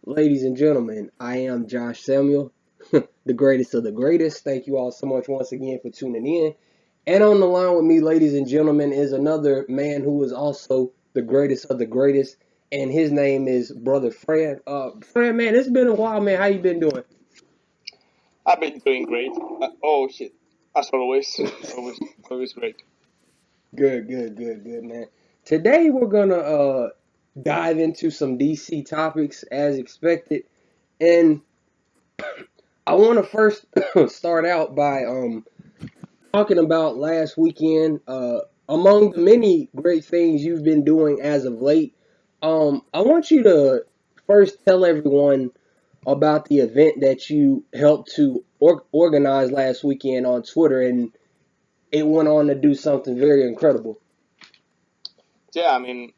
Ladies and gentlemen, I am Josh Samuel, the greatest of the greatest. Thank you all so much once again for tuning in. And on the line with me, ladies and gentlemen, is another man who is also the greatest of the greatest, and his name is Brother Fran. Fran, man, it's been a while, man. How you been doing? I've been doing great. Oh shit! As always, always great. Good, man. Today we're gonna dive into some DC topics as expected, and I want to first start out by talking about last weekend. Among the many great things you've been doing as of late, I want you to first tell everyone about the event that you helped to organize last weekend on Twitter, and it went on to do something very incredible. Yeah, I mean,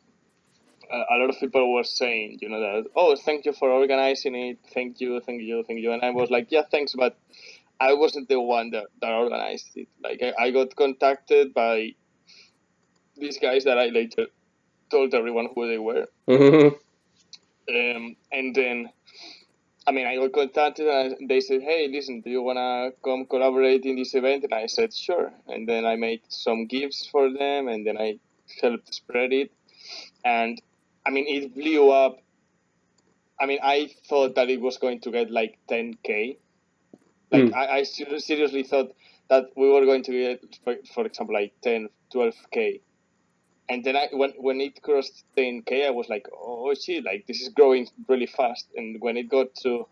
a lot of people were saying, that thank you for organizing it, thank you, and I was like, yeah, thanks, but I wasn't the one that organized it. Like I got contacted by these guys that I later told everyone who they were, Mm-hmm. and then. I mean, I got contacted and they said, hey, listen, do you want to come collaborate in this event? And I said, sure. And then I made some gifts for them and then I helped spread it. And I mean, it blew up. I mean, I thought that it was going to get like 10K. Like, I seriously thought that we were going to get, for example, like 10, 12K. And then when it crossed 10K, I was like, oh shit, like this is growing really fast. And when it got to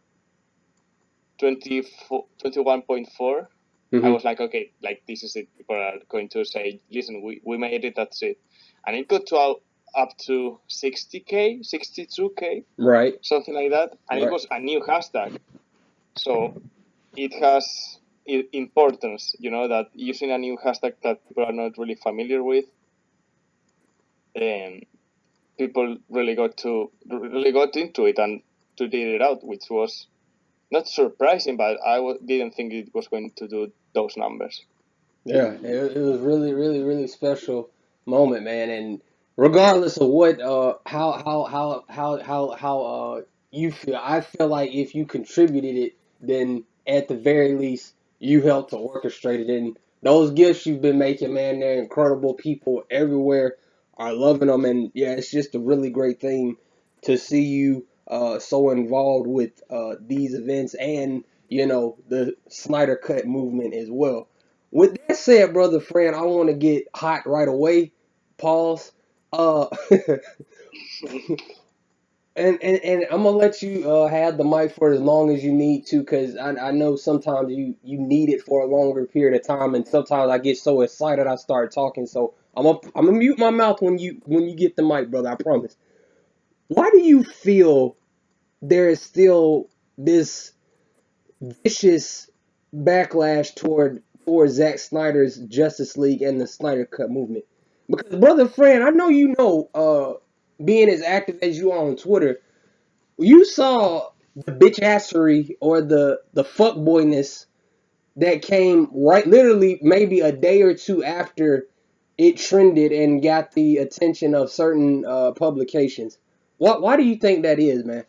21.4, I was like, okay, like this is it. People are going to say, listen, we made it, that's it. And it got to up to 60K, 62K, Right. something like that. And it Right. was a new hashtag. So it has importance, that using a new hashtag that people are not really familiar with, people really got into it and to did it out, which was not surprising, but I didn't think it was going to do those numbers. Yeah, it was really special moment, man. And regardless of what, you feel, I feel like if you contributed it, then at the very least you helped to orchestrate it. And those gifts you've been making, man, they're incredible. People everywhere are loving them, and yeah, it's just a really great thing to see you so involved with these events and the Snyder Cut movement as well. With that said, brother Fran, I want to get hot right away. Pause. Uh, and I'm gonna let you have the mic for as long as you need to, cause I know sometimes you need it for a longer period of time, and sometimes I get so excited I start talking. So I'm gonna mute my mouth when you get the mic, brother. I promise. Why do you feel there is still this vicious backlash toward Zack Snyder's Justice League and the Snyder Cut movement? Because brother Fran, I know being as active as you are on Twitter, you saw the bitch assery or the fuckboyness that came right literally maybe a day or two after it trended and got the attention of certain publications. Why do you think that is, man?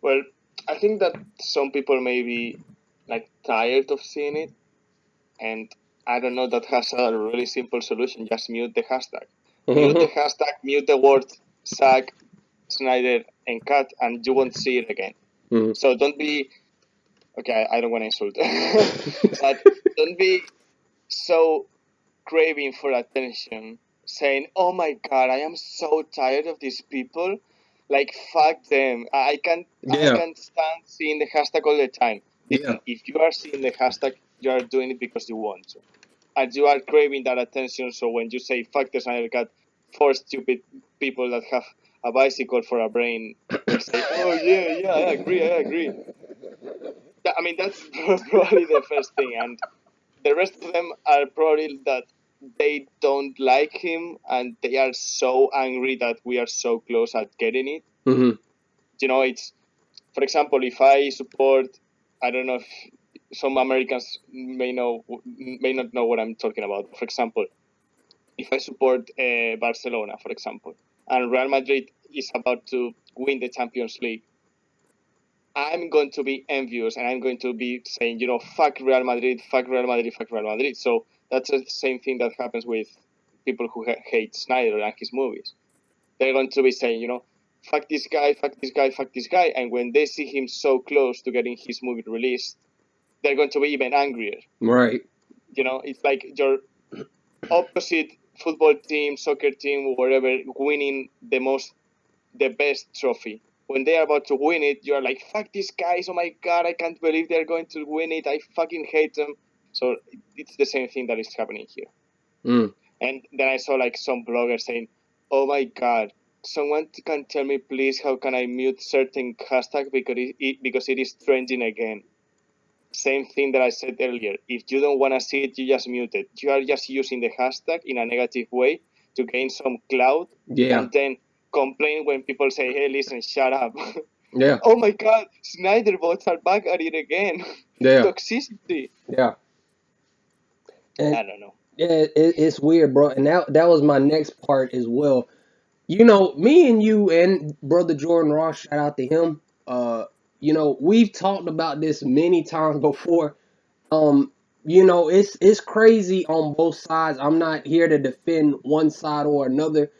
Well, I think that some people may be like tired of seeing it, and I don't know, that has a really simple solution. Just mute the hashtag. Mute the hashtag, mute the word Zack, Snyder, and Cut, and you won't see it again. So don't be, okay, I don't want to insult, but don't be so craving for attention, saying, "Oh my God, I am so tired of these people. Like fuck them. I Yeah, can't stand seeing the hashtag all the time." yeah. Listen, if you are seeing the hashtag, you are doing it because you want to, and you are craving that attention. So when you say "fuck the Snyder Cut," four stupid people that have a bicycle for a brain will say, "Oh yeah, I agree." I mean, that's probably the first thing, and the rest of them are probably that they don't like him and they are so angry that we are so close at getting it. Mm-hmm. It's, for example, if I support, I don't know if some Americans may not know what I'm talking about. For example, if I support Barcelona, for example, and Real Madrid is about to win the Champions League, I'm going to be envious and I'm going to be saying, fuck Real Madrid, fuck Real Madrid, fuck Real Madrid. So that's the same thing that happens with people who hate Snyder and his movies. They're going to be saying, fuck this guy, fuck this guy, fuck this guy. And when they see him so close to getting his movie released, they're going to be even angrier. Right. It's like your opposite football team, soccer team, whatever, winning the best trophy. When they are about to win it, you are like, fuck these guys, oh my god, I can't believe they're going to win it, I fucking hate them. So it's the same thing that is happening here. And then I saw like some bloggers saying, oh my god, someone can tell me please how can I mute certain hashtag because it is trending again. Same thing that I said earlier. If you don't want to see it, you just mute it. You are just using the hashtag in a negative way to gain some clout. Yeah. And then complain when people say, hey, listen, shut up. Yeah. Oh my god, Snyder bots are back at it again. Yeah. Toxicity. Yeah. And I don't know. yeah, it's weird, bro. And that was my next part as well. Me and you and brother Jordan Ross, shout out to him. We've talked about this many times before. It's crazy on both sides. I'm not here to defend one side or another,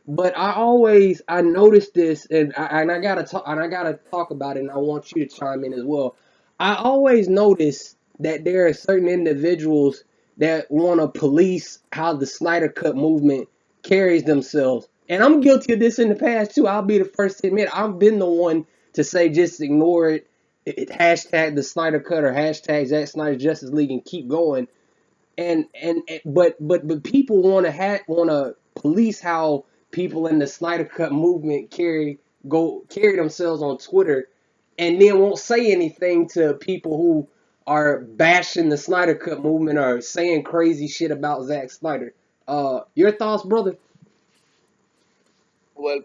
but I noticed this, and I gotta talk about it, and I want you to chime in as well. I always notice that there are certain individuals that want to police how the Snyder Cut movement carries themselves, and I'm guilty of this in the past too. I'll be the first to admit I've been the one to say just ignore it. Hashtag the Snyder Cut or hashtag Zack Snyder Justice League and keep going. But people want to police how people in the Snyder Cut movement carry themselves on Twitter, and then won't say anything to people who are bashing the Snyder Cut movement or saying crazy shit about Zack Snyder. Your thoughts, brother? Well,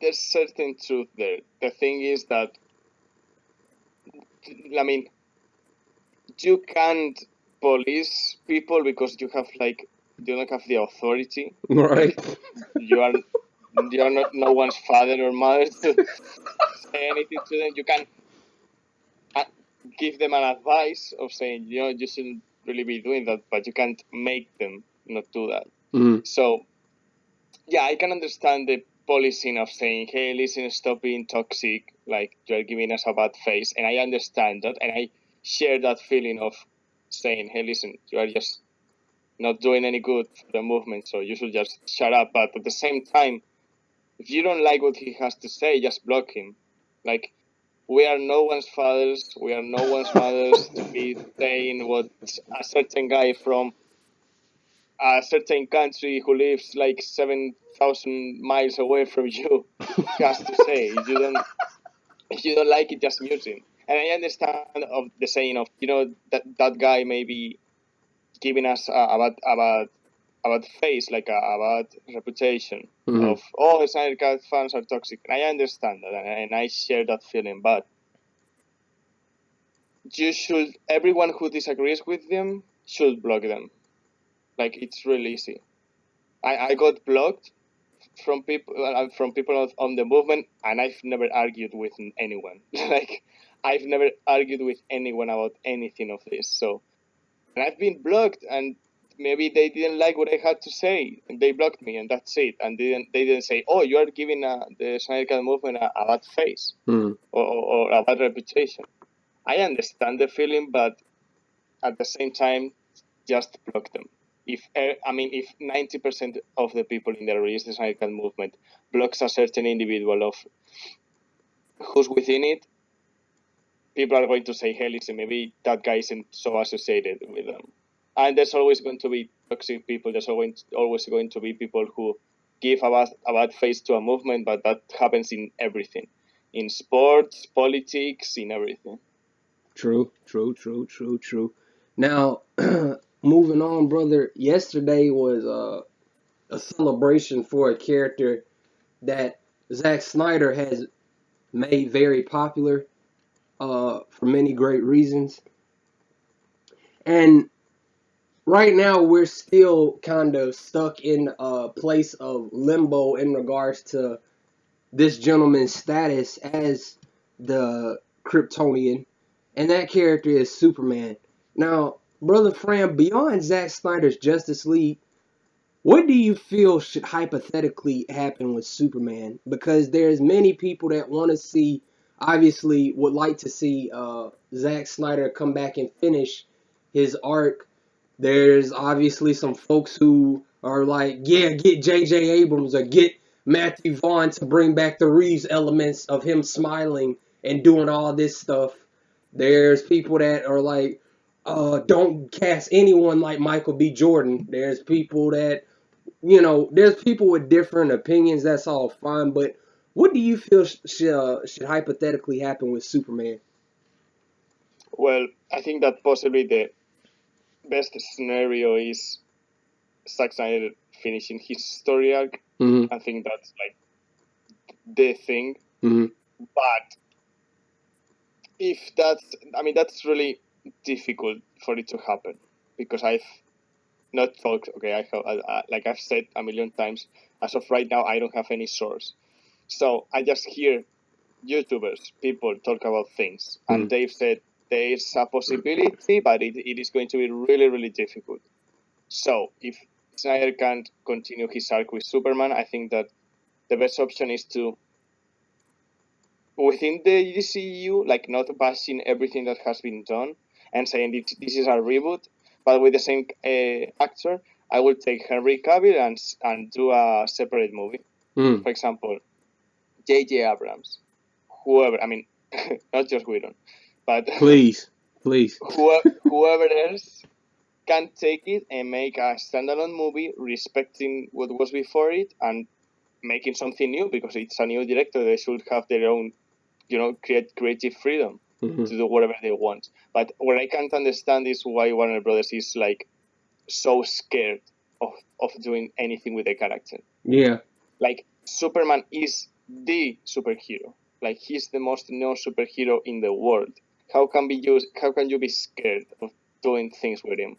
there's certain truth there. The thing is that, you can't police people because you don't have the authority. Right. You are not no one's father or mother to say anything to them. You can give them an advice of saying, you shouldn't really be doing that, but you can't make them not do that. So, yeah, I can understand the policing of saying, hey, listen, stop being toxic, like you're giving us a bad face. And I understand that, and I share that feeling of saying, hey, listen, you are just not doing any good for the movement, so you should just shut up. But at the same time, if you don't like what he has to say, just block him. Like, we are no one's fathers, we are no one's mothers to be saying what a certain guy from a certain country who lives like 7,000 miles away from you has to say. If you don't like it, just mute him. And I understand of the saying of that guy may be giving us a bad face, like a bad reputation of Snyder Cut fans are toxic. And I understand that, and I share that feeling. But everyone who disagrees with them should block them. Like, it's really easy. I got blocked from people on the movement, and I've never argued with anyone. Like, I've never argued with anyone about anything of this. So, and I've been blocked, and maybe they didn't like what I had to say, and they blocked me, and that's it. And they didn't say, "Oh, you are giving the Snyder Cut movement a bad face or a bad reputation." I understand the feeling, but at the same time, just block them. If 90% of the people in the resistance Snyder movement blocks a certain individual of who's within it, people are going to say, hey, listen, maybe that guy isn't so associated with them. And there's always going to be toxic people. There's always going to be people who give a bad face to a movement, but that happens in everything. In sports, politics, in everything. True. Now, moving on, brother. Yesterday was a celebration for a character that Zack Snyder has made very popular for many great reasons. And right now we're still kind of stuck in a place of limbo in regards to this gentleman's status as the Kryptonian, and that character is Superman. Now, brother Fran, beyond Zack Snyder's Justice League, what do you feel should hypothetically happen with Superman? Because there's many people that want to see, obviously, would like to see Zack Snyder come back and finish his arc. There's obviously some folks who are like, yeah, get J.J. Abrams or get Matthew Vaughn to bring back the Reeves elements of him smiling and doing all this stuff. There's people that are like, don't cast anyone like Michael B. Jordan. There's people that, there's people with different opinions. That's all fine. But what do you feel should hypothetically happen with Superman? Well, I think that possibly the best scenario is Zack Snyder finishing his story arc. Mm-hmm. I think that's like the thing. Mm-hmm. But if that's really difficult for it to happen because I've not thought. Okay, like I've said a million times. As of right now, I don't have any source, so I just hear YouTubers, people talk about things, and they've said there is a possibility, but it is going to be really, really difficult. So if Snyder can't continue his arc with Superman, I think that the best option is to, within the DCU, like not bashing everything that has been done and saying this is a reboot, but with the same actor, I will take Henry Cavill and do a separate movie. For example, J.J. Abrams, whoever, not just Whedon, but please, whoever else can take it and make a standalone movie respecting what was before it and making something new, because it's a new director. They should have their own, creative freedom to do whatever they want. But what I can't understand is why Warner Brothers is like so scared of doing anything with the character. Yeah. Like, Superman is the superhero. Like, he's the most known superhero in the world. How can you be scared of doing things with him?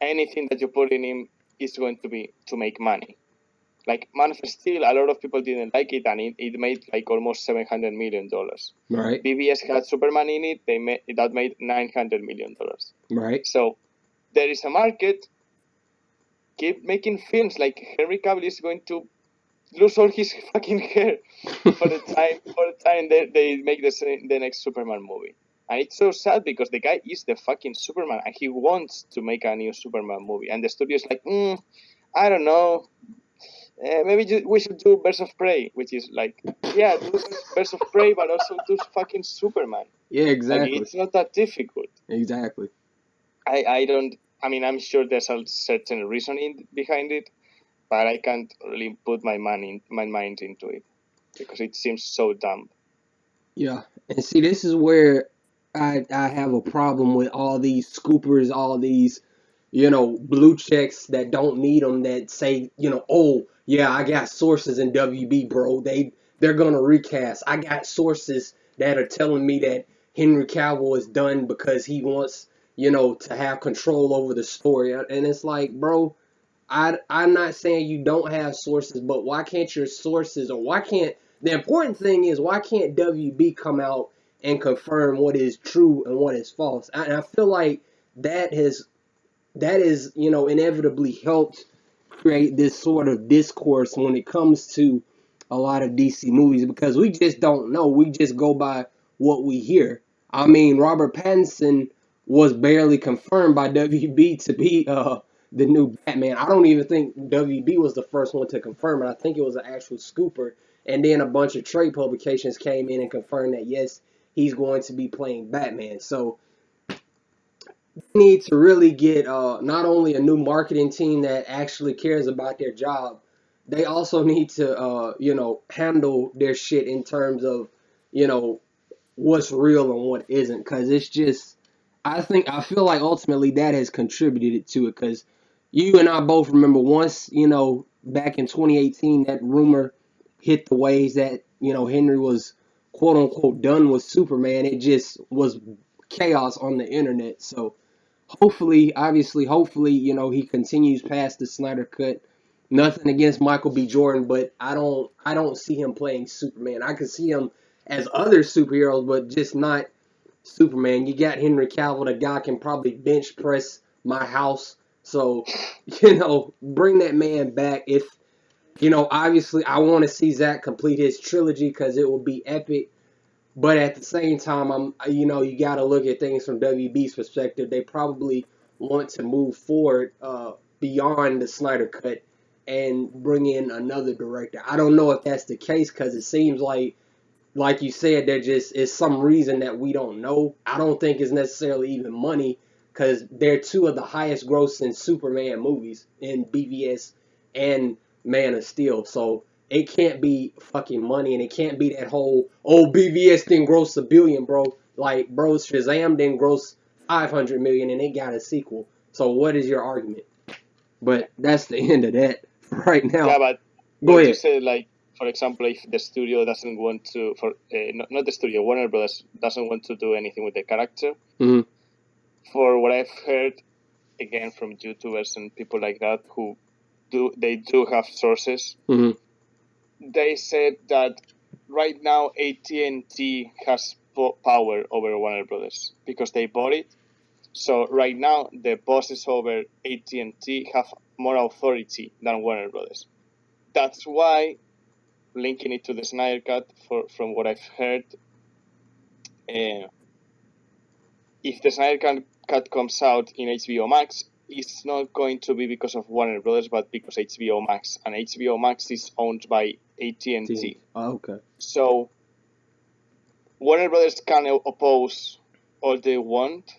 Anything that you put in him is going to be to make money. Like, Man of Steel, a lot of people didn't like it, and it made like almost $700 million. Right. BBS had Superman in it, that made $900 million. Right. So there is a market. Keep making films. Like, Henry Cavill is going to lose all his fucking hair for the time they make the next Superman movie. And it's so sad because the guy is the fucking Superman and he wants to make a new Superman movie. And the studio's like, I don't know. Maybe we should do Birds of Prey, which is like, yeah, do Birds of Prey, but also do fucking Superman. Yeah, exactly. Like, it's not that difficult. Exactly. I'm sure there's a certain reasoning behind it, but I can't really put my mind into it because it seems so dumb. Yeah, and see, this is where I have a problem with all these scoopers, all these, blue checks that don't need them, that say, oh, yeah, I got sources in WB, bro. They're gonna recast. I got sources that are telling me that Henry Cavill is done because he wants, to have control over the story. And it's like, bro, I'm not saying you don't have sources, but why can't your sources, or the important thing is, why can't WB come out and confirm what is true and what is false? And I feel like that is, inevitably helped create this sort of discourse when it comes to a lot of DC movies, because we just don't know. We just go by what we hear. I mean, Robert Pattinson was barely confirmed by WB to be the new Batman. I don't even think WB was the first one to confirm it. I think it was an actual scooper. And then a bunch of trade publications came in and confirmed that, yes, he's going to be playing Batman. So they need to really get not only a new marketing team that actually cares about their job, they also need to, handle their shit in terms of, what's real and what isn't. Because it's just, I feel like ultimately that has contributed to it. Because you and I both remember once, back in 2018, that rumor hit the waves that, Henry was quote unquote done with Superman. It just was chaos on the internet. So hopefully, he continues past the Snyder Cut. Nothing against Michael B. Jordan, but I don't see him playing Superman. I can see him as other superheroes, but just not Superman. You got Henry Cavill, the guy can probably bench press my house. So, bring that man back. If obviously, I want to see Zack complete his trilogy because it will be epic. But at the same time, you got to look at things from WB's perspective. They probably want to move forward beyond the Snyder Cut and bring in another director. I don't know if that's the case because it seems like you said, there just is some reason that we don't know. I don't think it's necessarily even money because they're two of the highest grossing Superman movies in BVS and Man of Steel. So it can't be fucking money, and it can't be that whole, BVS didn't gross $1 billion, bro. Like, bro, Shazam didn't gross 500 million and it got a sequel. So what is your argument? But that's the end of that right now. Yeah, but Go would ahead. you say, like, for example, if the studio doesn't want to, not the studio, Warner Brothers doesn't want to do anything with the character, Mhm. for what I've heard, again, from YouTubers and people like that who they do have sources, Mhm. they said that right now AT&T has power over Warner Brothers because they bought it. So right now the bosses over AT&T have more authority than Warner Brothers. That's why, linking it to the Snyder Cut, from what I've heard, if the Snyder Cut comes out in HBO Max, it's not going to be because of Warner Brothers, but because HBO Max, and HBO Max is owned by AT&T. Oh, okay. So Warner Brothers can oppose all they want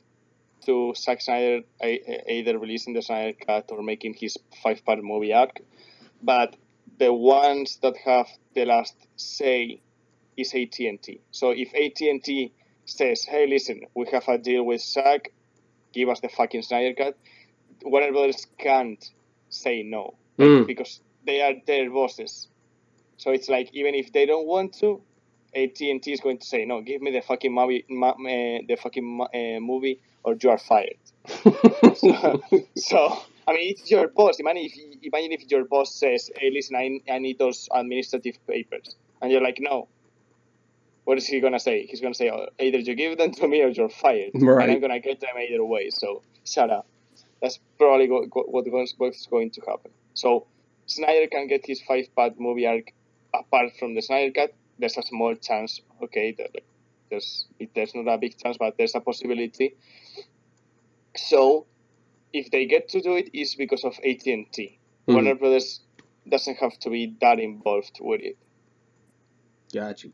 to Zack Snyder either releasing the Snyder Cut or making his 5-part movie arc, but the ones that have the last say is AT&T. So if AT&T says, hey, listen, we have a deal with Zack, give us the fucking Snyder Cut, Warner Brothers can't say no, because they are their bosses. So it's like, even if they don't want to, AT&T is going to say, no, give me the fucking movie, movie, or you are fired. So I mean, it's your boss. Imagine if your boss says, hey, listen, I need those administrative papers, and you're like, no. What is he going to say? He's going to say, oh, either you give them to me or you're fired. Right. And I'm going to get them either way, so shut up. That's probably what's going to happen. So Snyder can get his 5-part movie arc apart from the Snyder Cut. There's a small chance, okay, there's not a big chance, but there's a possibility. So if they get to do it, it's because of AT&T. Warner Brothers doesn't have to be that involved with it. Gotcha.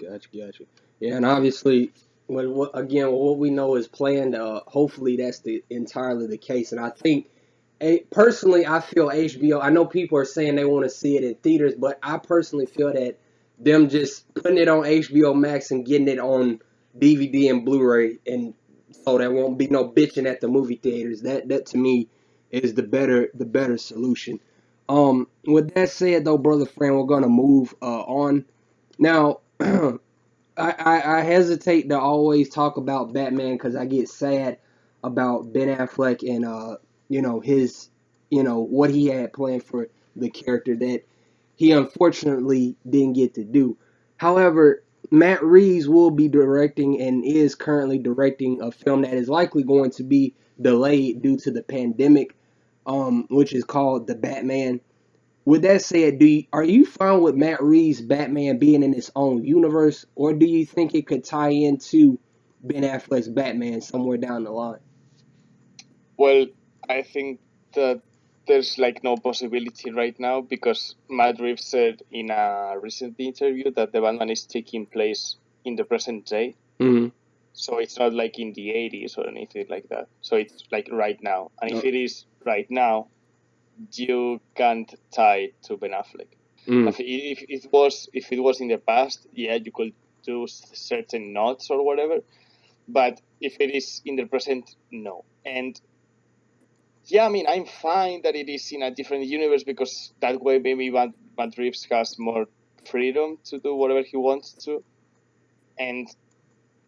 Yeah, and obviously, what we know is planned. Hopefully, that's entirely the case. And I think, personally, I feel HBO. I know people are saying they want to see it in theaters, but I personally feel that them just putting it on HBO Max and getting it on DVD and Blu-ray, and so there won't be no bitching at the movie theaters. That to me is the better solution. With that said, though, brother Fran, we're gonna move on now. I hesitate to always talk about Batman because I get sad about Ben Affleck and his what he had planned for the character that he unfortunately didn't get to do. However, Matt Reeves will be directing and is currently directing a film that is likely going to be delayed due to the pandemic, which is called The Batman. With that said, are you fine with Matt Reeves' Batman being in its own universe, or do you think it could tie into Ben Affleck's Batman somewhere down the line? Well, I think that there's like no possibility right now because Matt Reeves said in a recent interview that the Batman is taking place in the present day. Mm-hmm. So it's not like in the 80s or anything like that. So it's like right now. And if it is right now, you can't tie it to Ben Affleck. If it was in the past, yeah, you could do certain nods or whatever. But if it is in the present, no. And yeah, I mean, I'm fine that it is in a different universe because that way maybe Matt Reeves has more freedom to do whatever he wants to. And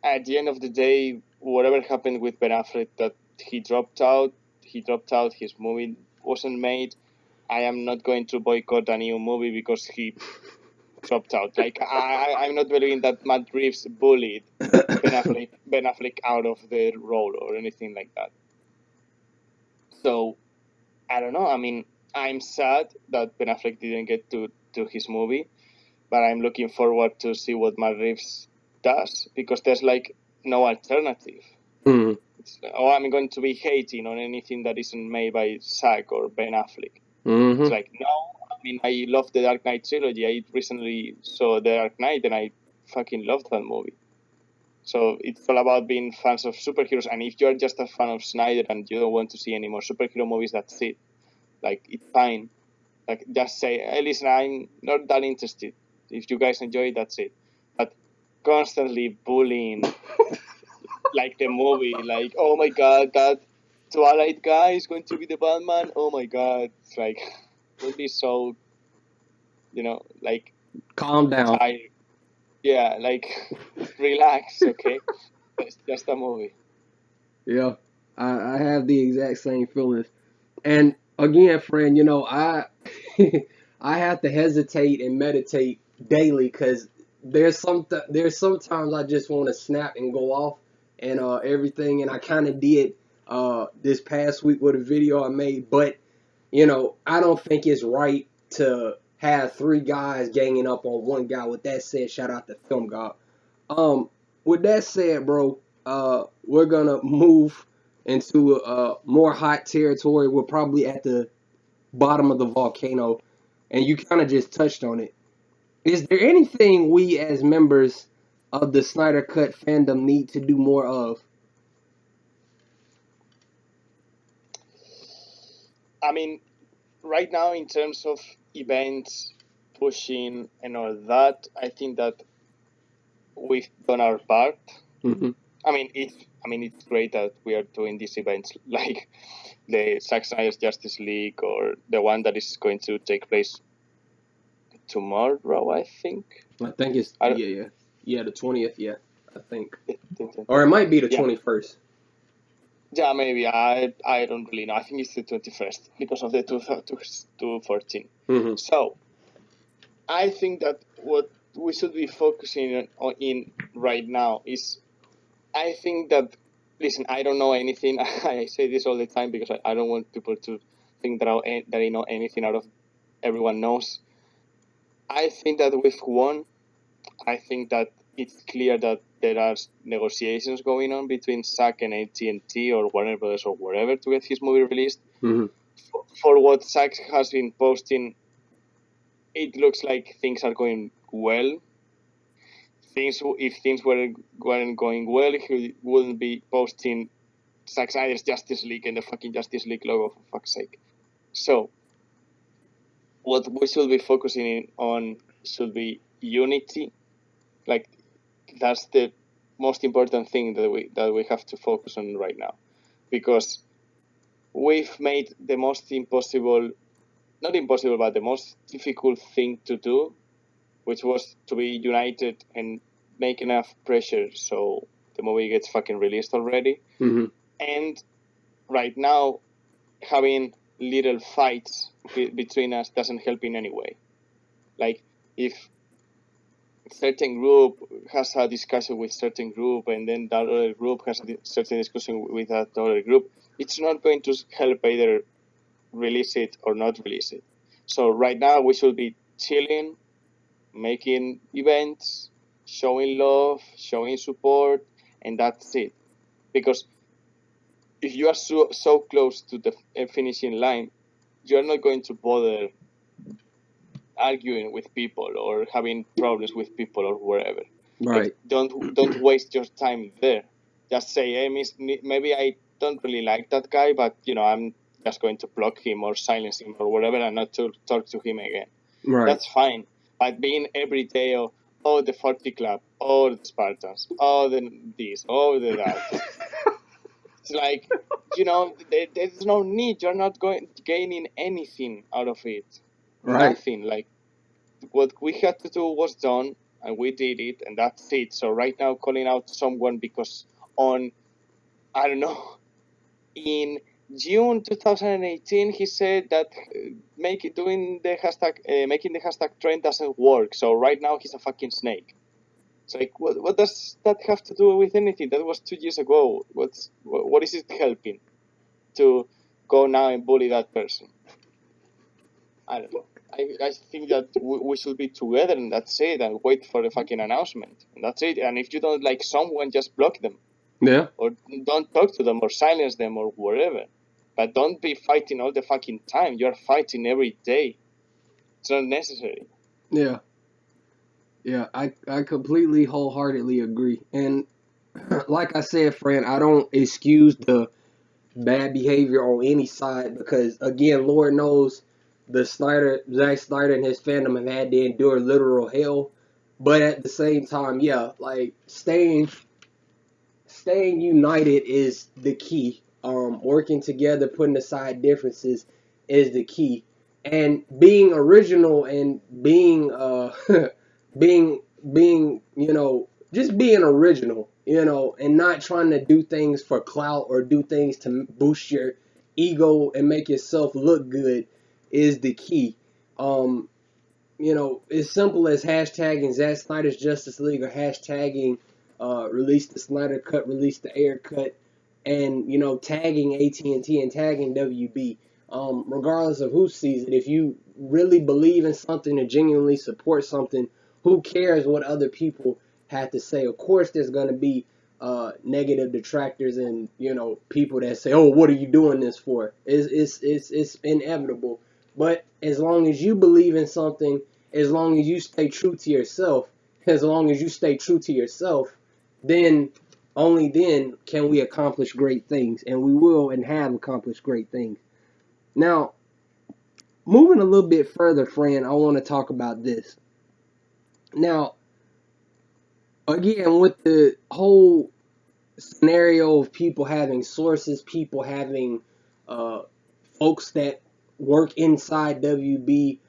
at the end of the day, whatever happened with Ben Affleck, that he dropped out, he dropped out, his movie wasn't made. I am not going to boycott a new movie because he dropped out. Like, I'm not believing that Matt Reeves bullied Ben Affleck out of the role or anything like that. So, I don't know. I mean, I'm sad that Ben Affleck didn't get to his movie, but I'm looking forward to see what Matt Reeves does because there's like no alternative. I'm going to be hating on anything that isn't made by Zack or Ben Affleck. It's like, no, I mean, I love the Dark Knight trilogy. I recently saw The Dark Knight and I fucking loved that movie. So it's all about being fans of superheroes. And if you're just a fan of Snyder and you don't want to see any more superhero movies, that's it. Like, it's fine. Like, just say, hey, listen, I'm not that interested. If you guys enjoy it, that's it. But constantly bullying, like, the movie, like, oh my god, that Twilight guy is going to be the Batman. Oh my god. It's like, don't be so, like... Calm down. Yeah, like, relax, okay? It's just a movie. Yeah, I have the exact same feelings. And again, friend, I I have to hesitate and meditate daily because there's sometimes I just want to snap and go off and everything, and I kind of did this past week with a video I made, but I don't think it's right to have three guys ganging up on one guy. With that said, shout out to Film God. With that said, bro, we're gonna move into more hot territory. We're probably at the bottom of the volcano, and you kind of just touched on it. Is there anything we as members of the Snyder Cut fandom need to do more of? I mean, right now, in terms of events, pushing, and all that, I think that we've done our part. I mean, it's great that we are doing these events like the Zack Snyder's Justice League or the one that is going to take place tomorrow, I think. I think it's the 20th. Yeah, I think, or it might be the 21st. Yeah, maybe. I don't really know. I think it's the 21st because of the 214. So, I think that what we should be focusing on in right now is, I think that, listen, I don't know anything. I say this all the time because I don't want people to think that I know anything out of everyone knows. I think that we've won. I think that it's clear that there are negotiations going on between Zack and AT&T or Warner Brothers or wherever to get his movie released. For what Zack has been posting, it looks like things are going well. If things weren't going well, he wouldn't be posting Zack Snyder's Justice League and the fucking Justice League logo, for fuck's sake. So, what we should be focusing on should be unity. Like, that's the most important thing that we have to focus on right now, because we've made the most impossible, not impossible, but the most difficult thing to do, which was to be united and make enough pressure so the movie gets fucking released already. And right now, having little fights between us doesn't help in any way. Like, if certain group has a discussion with certain group and then that other group has a certain discussion with that other group, it's not going to help either release it or not release it. So right now we should be chilling, making events, showing love, showing support, and that's it. Because if you are so close to the finishing line, you're not going to bother arguing with people or having problems with people or wherever. Right. Like, don't waste your time there. Just say, hey, maybe I don't really like that guy, but I'm just going to block him or silence him or whatever, and not to talk to him again. Right. That's fine. But being every day, the 40 Club, the Spartans, the this, the that. It's like, there's no need. You're not gaining anything out of it. Right. Nothing. Like, what we had to do was done, and we did it, and that's it. So right now, calling out someone because I don't know, in June 2018, he said that making the hashtag trend doesn't work. So right now he's a fucking snake. It's like, what does that have to do with anything? That was 2 years ago. What is it helping to go now and bully that person? I don't know. I think that we should be together and that's it, and wait for the fucking announcement. And that's it. And if you don't like someone, just block them. Yeah. Or don't talk to them or silence them or whatever. But don't be fighting all the fucking time. You're fighting every day. It's not necessary. Yeah. Yeah, I completely wholeheartedly agree. And like I said, Fran, I don't excuse the bad behavior on any side because again, Lord knows Zack Snyder and his fandom have had to endure literal hell. But at the same time, yeah, like staying united is the key. Working together, putting aside differences is the key. And being original and being being just being original, and not trying to do things for clout or do things to boost your ego and make yourself look good is the key. Um, as simple as hashtagging Zack Snyder's Justice League or hashtagging release the Snyder Cut, release the Air Cut, and tagging AT&T and tagging WB. Regardless of who sees it, if you really believe in something and genuinely support something, who cares what other people have to say? Of course, there's going to be negative detractors and people that say, "Oh, what are you doing this for?" It's inevitable. But as long as you believe in something, as long as you stay true to yourself, then only then can we accomplish great things, and we will and have accomplished great things. Now, moving a little bit further, Fran, I want to talk about this. Now, again, with the whole scenario of people having sources, people having folks that work inside WB,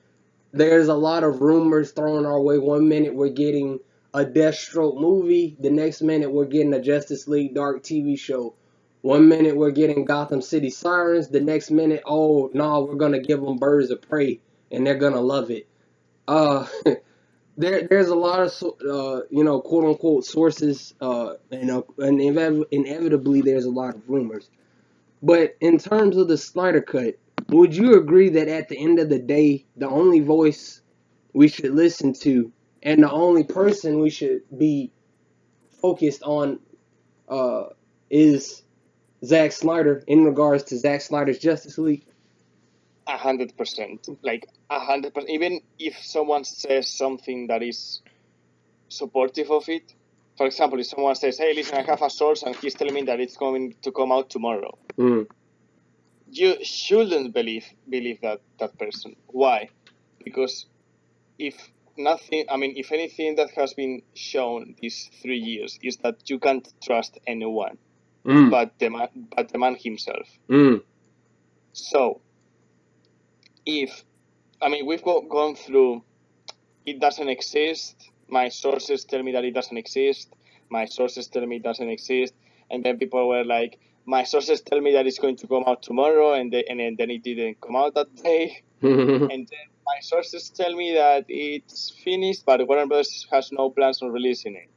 there's a lot of rumors thrown our way. One minute we're getting a Deathstroke movie, the next minute we're getting a Justice League Dark TV show. One minute we're getting Gotham City Sirens, the next minute, oh no, we're gonna give them Birds of Prey and they're gonna love it. Uh, there's a lot of quote unquote sources, and inevitably there's a lot of rumors. But in terms of the Snyder Cut, would you agree that at the end of the day, the only voice we should listen to and the only person we should be focused on is Zack Snyder in regards to Zack Snyder's Justice League? 100%. Like 100%. Even if someone says something that is supportive of it, for example, if someone says, "Hey, listen, I have a source and he's telling me that it's going to come out tomorrow," you shouldn't believe that person. Why? Because if anything that has been shown these 3 years is that you can't trust anyone but the man himself. So, we've gone through, it doesn't exist, my sources tell me that it doesn't exist, my sources tell me it doesn't exist, and then people were like, my sources tell me that it's going to come out tomorrow, and then it didn't come out that day, and then my sources tell me that it's finished, but Warner Bros. Has no plans on releasing it.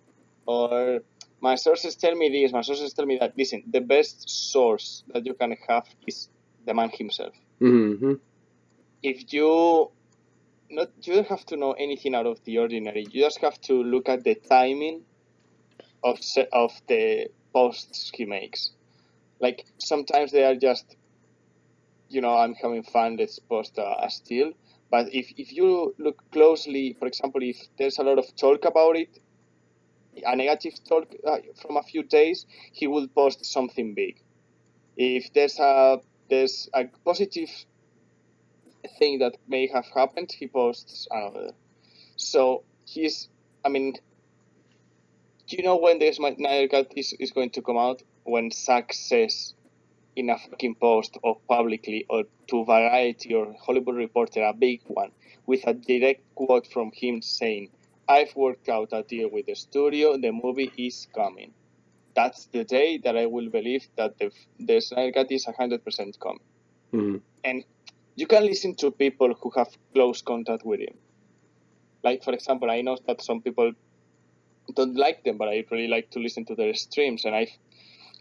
Or my sources tell me this, my sources tell me that. Listen, the best source that you can have is the man himself. Mm-hmm. If you don't have to know anything out of the ordinary. You just have to look at the timing of the posts he makes. Like, sometimes they are just, I'm having fun, let's post a still. But if you look closely, for example, if there's a lot of talk about it, a negative talk from a few days, he will post something big. If there's a positive thing that may have happened, he posts another. So he's, when the Snyder Cut is going to come out? When Zack says in a fucking post or publicly or to Variety or Hollywood Reporter, a big one, with a direct quote from him saying, "I've worked out a deal with the studio, the movie is coming." that's the day that I will believe that the Snyder Cut is 100% coming. Mm-hmm. And you can listen to people who have close contact with him. Like, for example, I know that some people don't like them, but I really like to listen to their streams. And I've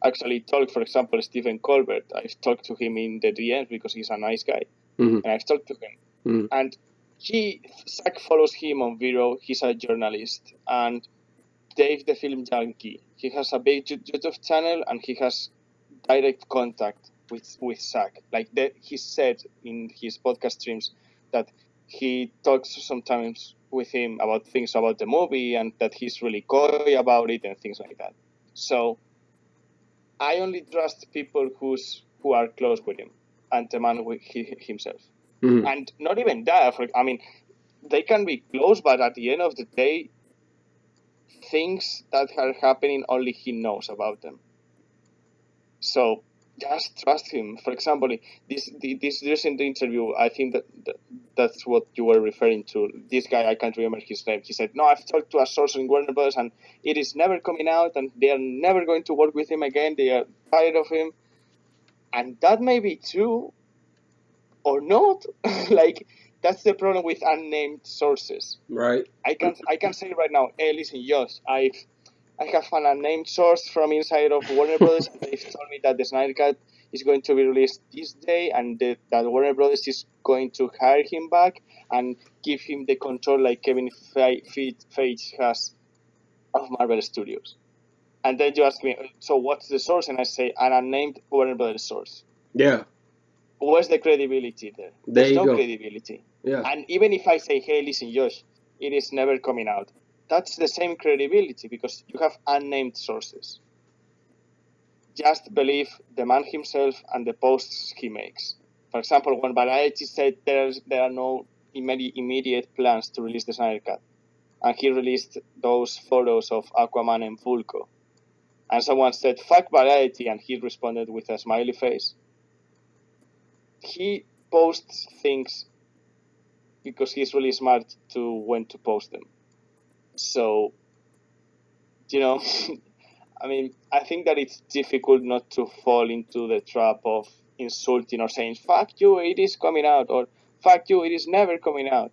actually talked, for example, Stephen Colbert. I've talked to him in the DMs because he's a nice guy. Mm-hmm. And I've talked to him. Mm-hmm. And Zack follows him on Vero. He's a journalist. And Dave, the film junkie, he has a big YouTube channel and he has direct contact with Zack. Like he said in his podcast streams that he talks sometimes with him about things about the movie and that he's really coy about it and things like that. So I only trust people who are close with him and the man with himself. Mm-hmm. And not even that. I mean, they can be close, but at the end of the day, things that are happening, only he knows about them. So just trust him. For example, this recent interview, I think that's what you were referring to. This guy, I can't remember his name. He said, "No, I've talked to a source in Warner Bros. And it is never coming out, and they are never going to work with him again. They are tired of him." And that may be true or not. Like, that's the problem with unnamed sources. Right. I can say right now, hey, listen, Josh, I have an unnamed source from inside of Warner Brothers, and they've told me that the Snyder Cut is going to be released this day, and that Warner Brothers is going to hire him back and give him the control like Kevin Feige has of Marvel Studios. And then you ask me, so what's the source? And I say, an unnamed Warner Brothers source. Yeah. Where's the credibility there? There There's you no go. credibility. Yeah. And even if I say, hey, listen, Josh, it is never coming out, that's the same credibility because you have unnamed sources. Just believe the man himself and the posts he makes. For example, when Variety said there are no immediate plans to release the Snyder Cut, and he released those photos of Aquaman and Vulko, and someone said, fuck Variety, and he responded with a smiley face. He posts things because he's really smart to when to post them. So, I mean, I think that it's difficult not to fall into the trap of insulting or saying, fuck you, it is coming out, or fuck you, it is never coming out.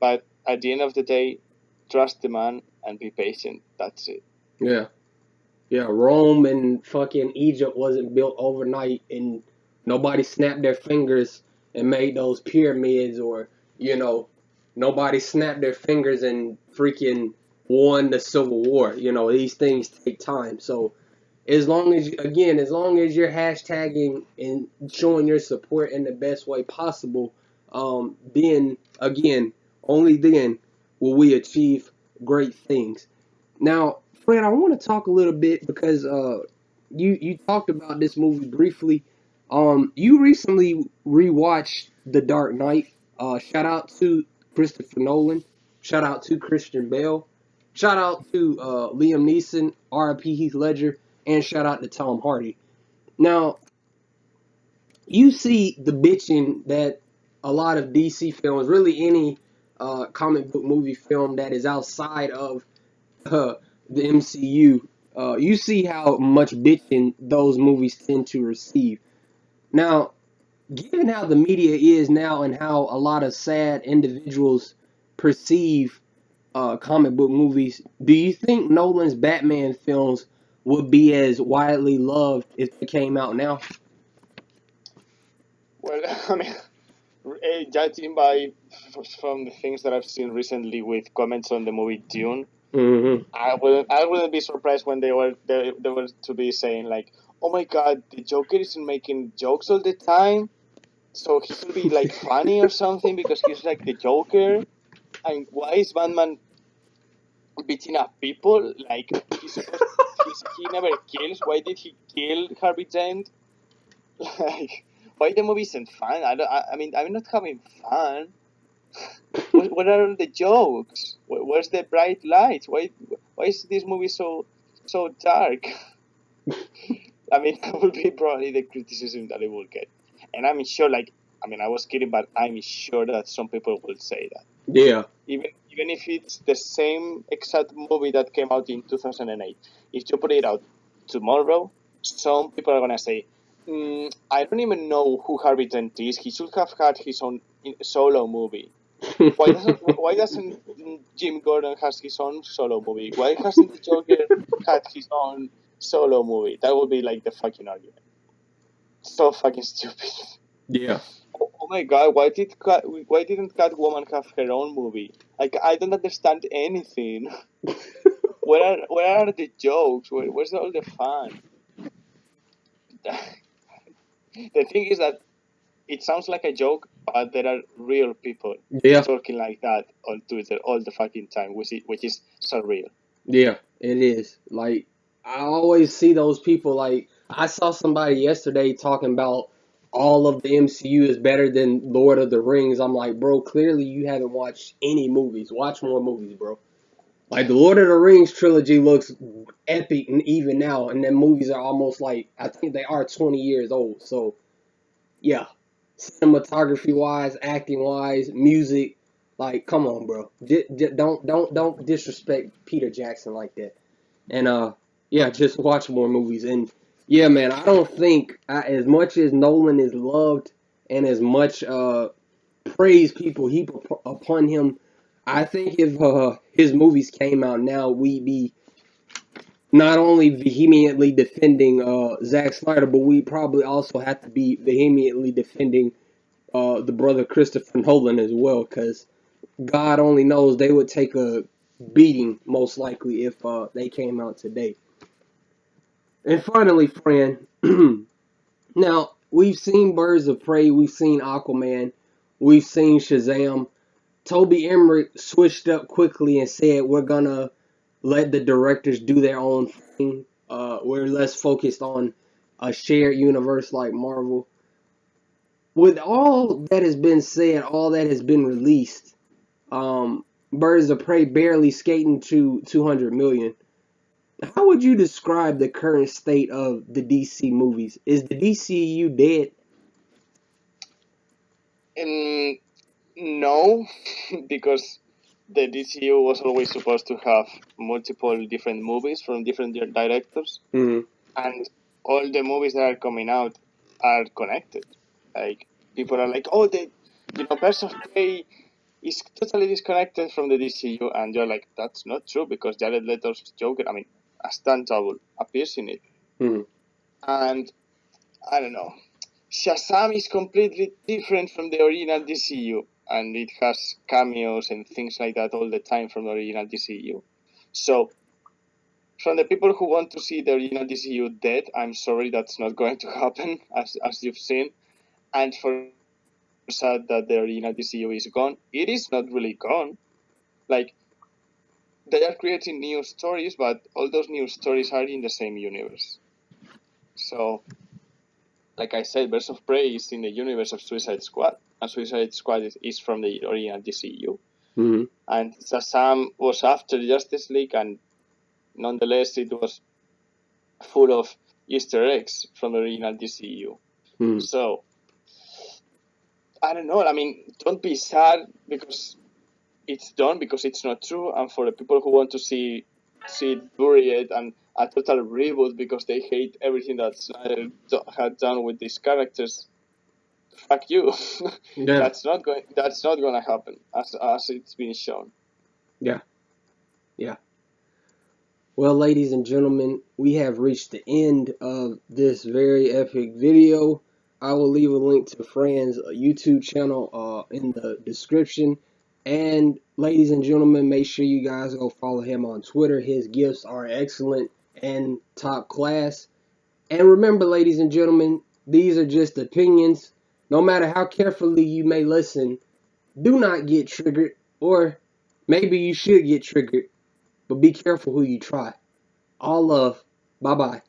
But at the end of the day, trust the man and be patient. That's it. Yeah. Yeah, Rome and fucking Egypt wasn't built overnight, and nobody snapped their fingers and made those pyramids, or, nobody snapped their fingers and freaking won the Civil War. These things take time. So as long as you're hashtagging and showing your support in the best way possible, then again, only then will we achieve great things. Now, Fran, I want to talk a little bit because you talked about this movie briefly. You recently rewatched The Dark Knight. Shout out to Christopher Nolan. Shout out to Christian Bale. Shout out to Liam Neeson, R.I.P. Heath Ledger, and shout out to Tom Hardy. Now, you see the bitching that a lot of DC films, really any comic book movie film that is outside of the MCU, you see how much bitching those movies tend to receive. Now, given how the media is now and how a lot of sad individuals perceive comic book movies, do you think Nolan's Batman films would be as widely loved if they came out now? Well, I mean, judging from the things that I've seen recently with comments on the movie Dune, Mm-hmm. I wouldn't be surprised when they were to be saying like, oh my god, the Joker isn't making jokes all the time, so he should be like funny or something because he's like the Joker. And why is Batman beating up people? Like he never kills. Why did he kill Harvey Dent? Like, why the movie isn't fun? I mean, I'm not having fun. What are the jokes? Where's the bright lights? Why is this movie so dark? I mean, that would be probably the criticism that it will get. And I'm sure, I was kidding, but I'm sure that some people will say that. Yeah. Even if it's the same exact movie that came out in 2008, if you put it out tomorrow, some people are gonna say, I don't even know who Harvey Dent is. He should have had his own solo movie. Why doesn't Jim Gordon has his own solo movie? Why hasn't the Joker had his own solo movie? That would be like the fucking argument. So fucking stupid. Yeah. Oh my god, why didn't Catwoman have her own movie? Like, I don't understand anything. Where are the jokes? Where's all the fun? The thing is that it sounds like a joke, but there are real people talking like that on Twitter all the fucking time, which is so real. Yeah, it is. Like, I always see those people. Like, I saw somebody yesterday talking about all of the MCU is better than Lord of the Rings. I'm like, bro, clearly you haven't watched any movies. Watch more movies, bro. Like, the Lord of the Rings trilogy looks epic and even now, and then movies are almost like, I think they are 20 years old. So, yeah. Cinematography-wise, acting-wise, music, like, come on, bro. Don't disrespect Peter Jackson like that. And yeah, just watch more movies. And yeah, man, I don't think as much as Nolan is loved and as much praise people heap upon him, I think if his movies came out now, we'd be not only vehemently defending Zack Snyder, but we probably also have to be vehemently defending the brother Christopher Nolan as well, because God only knows they would take a beating most likely if they came out today. And finally, Fran, now we've seen Birds of Prey, we've seen Aquaman, we've seen Shazam. Toby Emmerich switched up quickly and said we're gonna let the directors do their own thing. We're less focused on a shared universe like Marvel. With all that has been said, all that has been released, Birds of Prey barely skating to 200 million. How would you describe the current state of the DC movies? Is the DCU dead? No, because the DCU was always supposed to have multiple different movies from different directors, and all the movies that are coming out are connected. Like, people are like, oh, Birds of Prey is totally disconnected from the DCU, and you're like, that's not true, because Jared Leto's Joker, I mean, a stunt double appears in it. And I don't know, Shazam is completely different from the original DCU, and it has cameos and things like that all the time from the original DCU. So, from the people who want to see the original DCU dead, I'm sorry, that's not going to happen, as you've seen. And for sad that the original DCU is gone, it is not really gone. Like, they are creating new stories, but all those new stories are in the same universe. So, like I said, Birds of Prey is in the universe of Suicide Squad, and Suicide Squad is from the original DCU. And Shazam was after Justice League, and nonetheless it was full of Easter eggs from the original DCU. So, I don't know, I mean, don't be sad because it's done, because it's not true, and for the people who want to see it buried and a total reboot because they hate everything that Snyder had done with these characters, fuck you. Yeah. That's not going to happen as it's been shown. Yeah. Well, ladies and gentlemen, we have reached the end of this very epic video. I will leave a link to Fran's YouTube channel in the description. And ladies and gentlemen, make sure you guys go follow him on Twitter. His gifts are excellent and top class. And remember, ladies and gentlemen, these are just opinions. No matter how carefully you may listen, do not get triggered, or maybe you should get triggered, but be careful who you try. All love. Bye-bye.